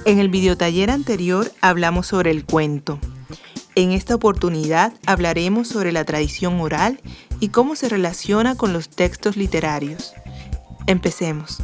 En el videotaller anterior hablamos sobre el cuento. En esta oportunidad hablaremos sobre la tradición oral y cómo se relaciona con los textos literarios. Empecemos.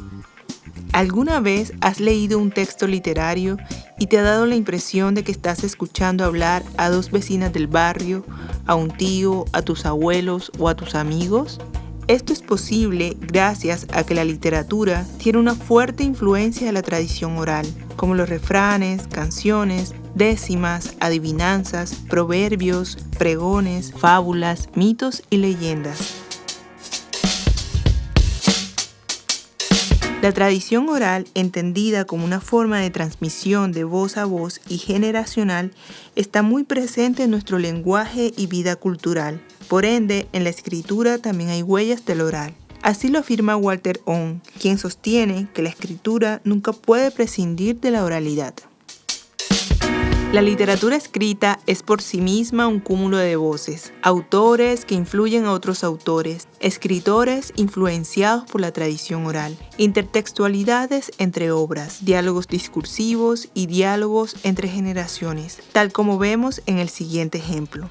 ¿Alguna vez has leído un texto literario y te ha dado la impresión de que estás escuchando hablar a dos vecinas del barrio, a un tío, a tus abuelos o a tus amigos? Esto es posible gracias a que la literatura tiene una fuerte influencia de la tradición oral, como los refranes, canciones, décimas, adivinanzas, proverbios, pregones, fábulas, mitos y leyendas. La tradición oral, entendida como una forma de transmisión de voz a voz y generacional, está muy presente en nuestro lenguaje y vida cultural. Por ende, en la escritura también hay huellas del oral. Así lo afirma Walter Ong, quien sostiene que la escritura nunca puede prescindir de la oralidad. La literatura escrita es por sí misma un cúmulo de voces, autores que influyen a otros autores, escritores influenciados por la tradición oral, intertextualidades entre obras, diálogos discursivos y diálogos entre generaciones, tal como vemos en el siguiente ejemplo.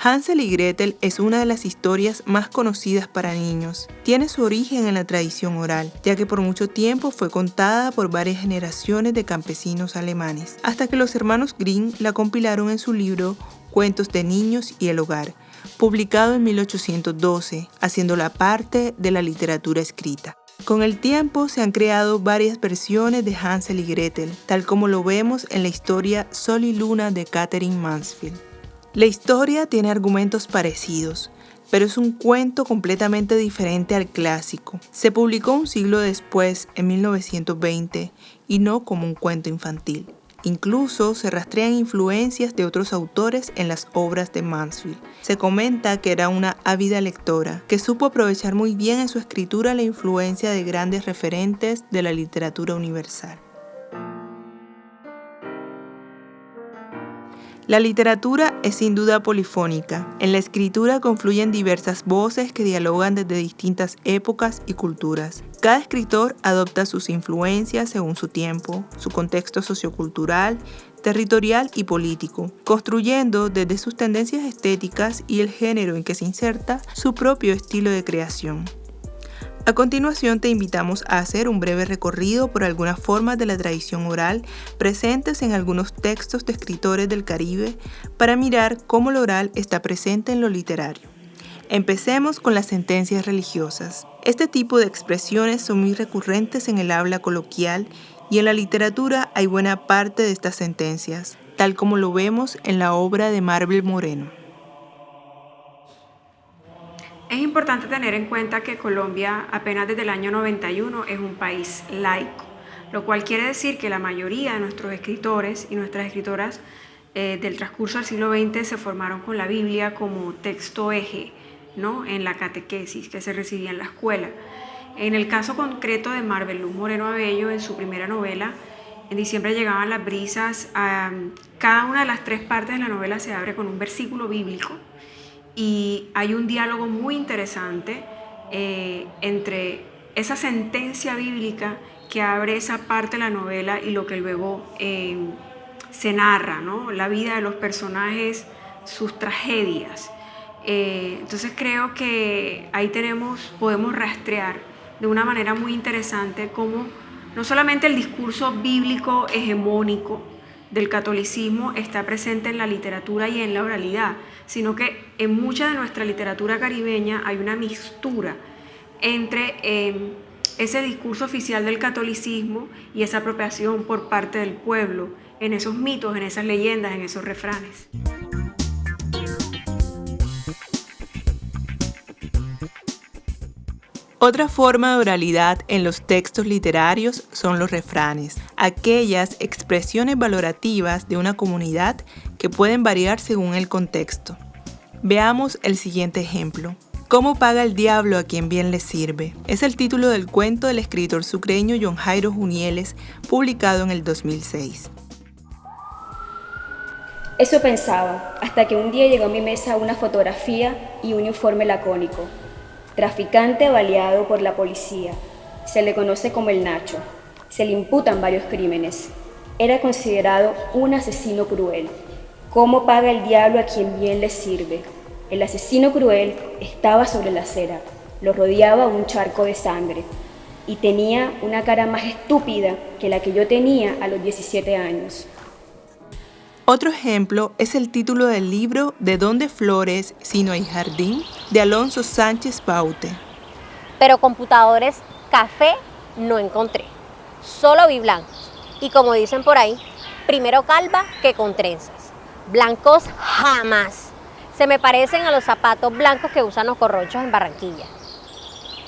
Hansel y Gretel es una de las historias más conocidas para niños. Tiene su origen en la tradición oral, ya que por mucho tiempo fue contada por varias generaciones de campesinos alemanes, hasta que los hermanos Grimm la compilaron en su libro Cuentos de niños y el hogar, publicado en 1812, haciéndola parte de la literatura escrita. Con el tiempo se han creado varias versiones de Hansel y Gretel, tal como lo vemos en la historia Sol y Luna de Katherine Mansfield. La historia tiene argumentos parecidos, pero es un cuento completamente diferente al clásico. Se publicó un siglo después, en 1920, y no como un cuento infantil. Incluso se rastrean influencias de otros autores en las obras de Mansfield. Se comenta que era una ávida lectora, que supo aprovechar muy bien en su escritura la influencia de grandes referentes de la literatura universal. La literatura es sin duda polifónica. En la escritura confluyen diversas voces que dialogan desde distintas épocas y culturas. Cada escritor adopta sus influencias según su tiempo, su contexto sociocultural, territorial y político, construyendo desde sus tendencias estéticas y el género en que se inserta su propio estilo de creación. A continuación te invitamos a hacer un breve recorrido por algunas formas de la tradición oral presentes en algunos textos de escritores del Caribe para mirar cómo lo oral está presente en lo literario. Empecemos con las sentencias religiosas. Este tipo de expresiones son muy recurrentes en el habla coloquial y en la literatura hay buena parte de estas sentencias, tal como lo vemos en la obra de Marvel Moreno. Es importante tener en cuenta que Colombia apenas desde el año 91 es un país laico, lo cual quiere decir que la mayoría de nuestros escritores y nuestras escritoras del transcurso del siglo XX se formaron con la Biblia como texto eje, ¿no?, en la catequesis que se recibía en la escuela. En el caso concreto de Marvel Moreno Abello, en su primera novela, en diciembre llegaban las brisas. Cada una de las tres partes de la novela se abre con un versículo bíblico y hay un diálogo muy interesante entre esa sentencia bíblica que abre esa parte de la novela y lo que luego se narra, ¿no?, la vida de los personajes, sus tragedias. Entonces creo que ahí podemos rastrear de una manera muy interesante cómo no solamente el discurso bíblico hegemónico del catolicismo está presente en la literatura y en la oralidad, sino que en mucha de nuestra literatura caribeña hay una mixtura entre ese discurso oficial del catolicismo y esa apropiación por parte del pueblo en esos mitos, en esas leyendas, en esos refranes. Otra forma de oralidad en los textos literarios son los refranes, aquellas expresiones valorativas de una comunidad que pueden variar según el contexto. Veamos el siguiente ejemplo. ¿Cómo paga el diablo a quien bien le sirve? Es el título del cuento del escritor sucreño John Jairo Junieles, publicado en el 2006. Eso pensaba, hasta que un día llegó a mi mesa una fotografía y un informe lacónico. Traficante baleado por la policía. Se le conoce como el Nacho. Se le imputan varios crímenes. Era considerado un asesino cruel. ¿Cómo paga el diablo a quien bien le sirve? El asesino cruel estaba sobre la acera. Lo rodeaba un charco de sangre. Y tenía una cara más estúpida que la que yo tenía a los 17 años. Otro ejemplo es el título del libro De dónde flores, si no hay jardín, de Alonso Sánchez Baute. Pero computadores café no encontré, solo vi blancos. Y como dicen por ahí, primero calva que con trenzas. Blancos jamás. Se me parecen a los zapatos blancos que usan los corronchos en Barranquilla.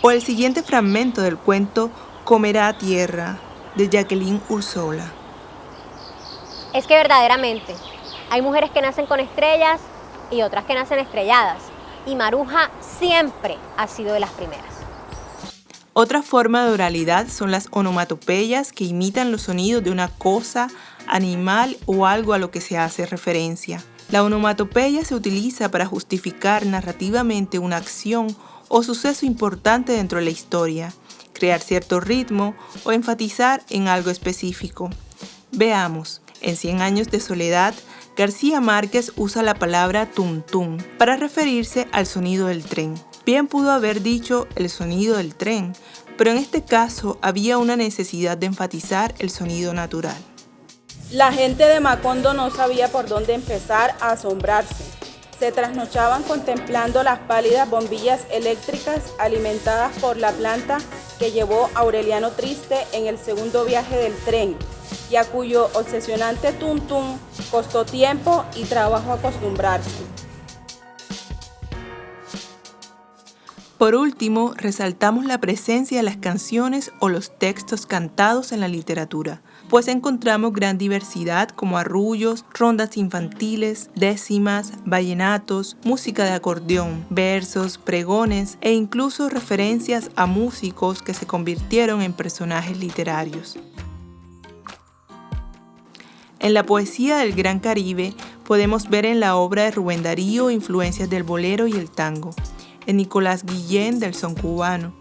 O el siguiente fragmento del cuento Comerá tierra, de Jacqueline Ursola. Es que verdaderamente hay mujeres que nacen con estrellas y otras que nacen estrelladas. Y Maruja siempre ha sido de las primeras. Otra forma de oralidad son las onomatopeyas que imitan los sonidos de una cosa, animal o algo a lo que se hace referencia. La onomatopeya se utiliza para justificar narrativamente una acción o suceso importante dentro de la historia, crear cierto ritmo o enfatizar en algo específico. Veamos. En 100 años de soledad, García Márquez usa la palabra tum tum para referirse al sonido del tren. Bien pudo haber dicho el sonido del tren, pero en este caso había una necesidad de enfatizar el sonido natural. La gente de Macondo no sabía por dónde empezar a asombrarse. Se trasnochaban contemplando las pálidas bombillas eléctricas alimentadas por la planta que llevó Aureliano Triste en el segundo viaje del tren, y a cuyo obsesionante tum tum costó tiempo y trabajo acostumbrarse. Por último, resaltamos la presencia de las canciones o los textos cantados en la literatura, pues encontramos gran diversidad como arrullos, rondas infantiles, décimas, vallenatos, música de acordeón, versos, pregones e incluso referencias a músicos que se convirtieron en personajes literarios. En la poesía del Gran Caribe podemos ver en la obra de Rubén Darío influencias del bolero y el tango, en Nicolás Guillén del son cubano,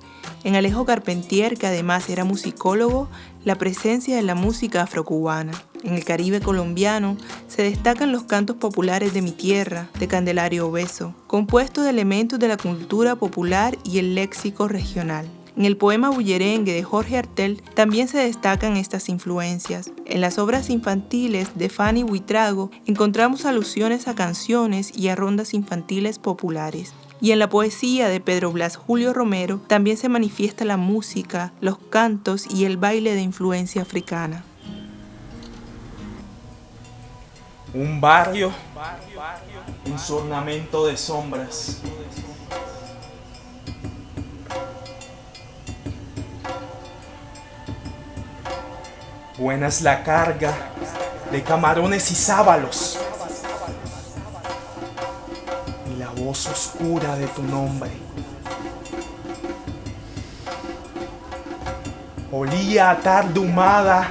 en Alejo Carpentier, que además era musicólogo, la presencia de la música afrocubana. En el Caribe colombiano se destacan los cantos populares de Mi Tierra, de Candelario Obeso, compuestos de elementos de la cultura popular y el léxico regional. En el poema Bullerengue de Jorge Artel también se destacan estas influencias. En las obras infantiles de Fanny Buitrago encontramos alusiones a canciones y a rondas infantiles populares. Y en la poesía de Pedro Blas Julio Romero también se manifiesta la música, los cantos y el baile de influencia africana. Un barrio, un ornamento de sombras. Buena es la carga de camarones y sábalos, y la voz oscura de tu nombre. Olía a tarde humada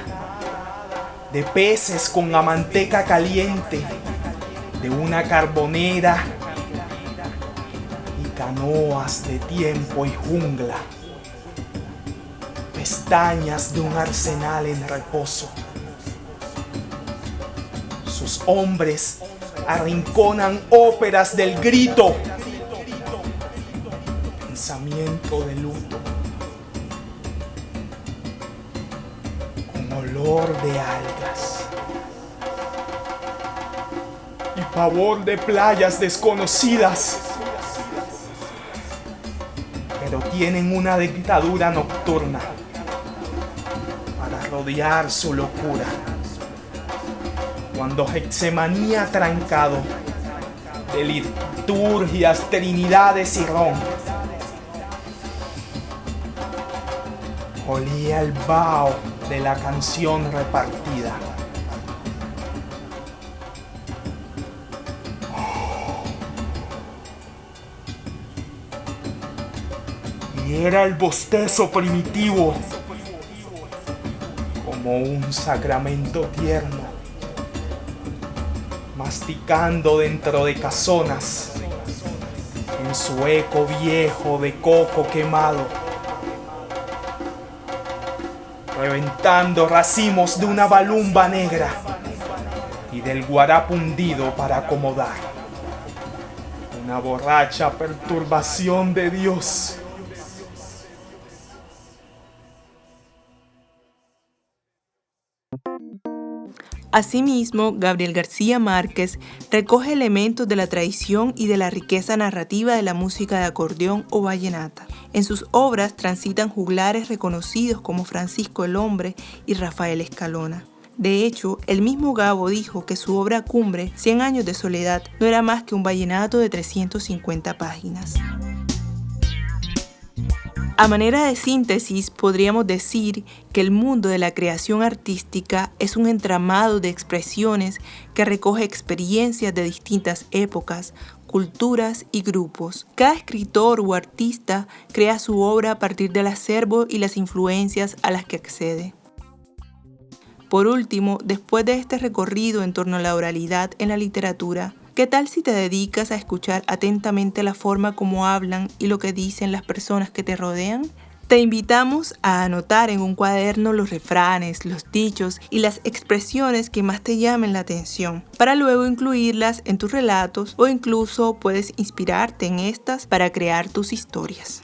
de peces con la manteca caliente de una carbonera y canoas de tiempo y jungla. Pestañas de un arsenal en reposo. Sus hombres arrinconan óperas del grito. Pensamiento de luto. Con olor de algas. Y pavor de playas desconocidas. Pero tienen una dictadura nocturna para rodear su locura. Cuando Getsemaní trancado de liturgias, trinidades y ron, Olía el vaho de la canción repartida. Y era el bostezo primitivo, como un sacramento tierno, masticando dentro de casonas, en su eco viejo de coco quemado, reventando racimos de una balumba negra y del guarapo hundido para acomodar. Una borracha perturbación de Dios. Asimismo, Gabriel García Márquez recoge elementos de la tradición y de la riqueza narrativa de la música de acordeón o vallenata. En sus obras transitan juglares reconocidos como Francisco el Hombre y Rafael Escalona. De hecho, el mismo Gabo dijo que su obra cumbre, 100 años de soledad, no era más que un vallenato de 350 páginas. A manera de síntesis, podríamos decir que el mundo de la creación artística es un entramado de expresiones que recoge experiencias de distintas épocas, culturas y grupos. Cada escritor o artista crea su obra a partir del acervo y las influencias a las que accede. Por último, después de este recorrido en torno a la oralidad en la literatura, ¿qué tal si te dedicas a escuchar atentamente la forma como hablan y lo que dicen las personas que te rodean? Te invitamos a anotar en un cuaderno los refranes, los dichos y las expresiones que más te llamen la atención, para luego incluirlas en tus relatos o incluso puedes inspirarte en estas para crear tus historias.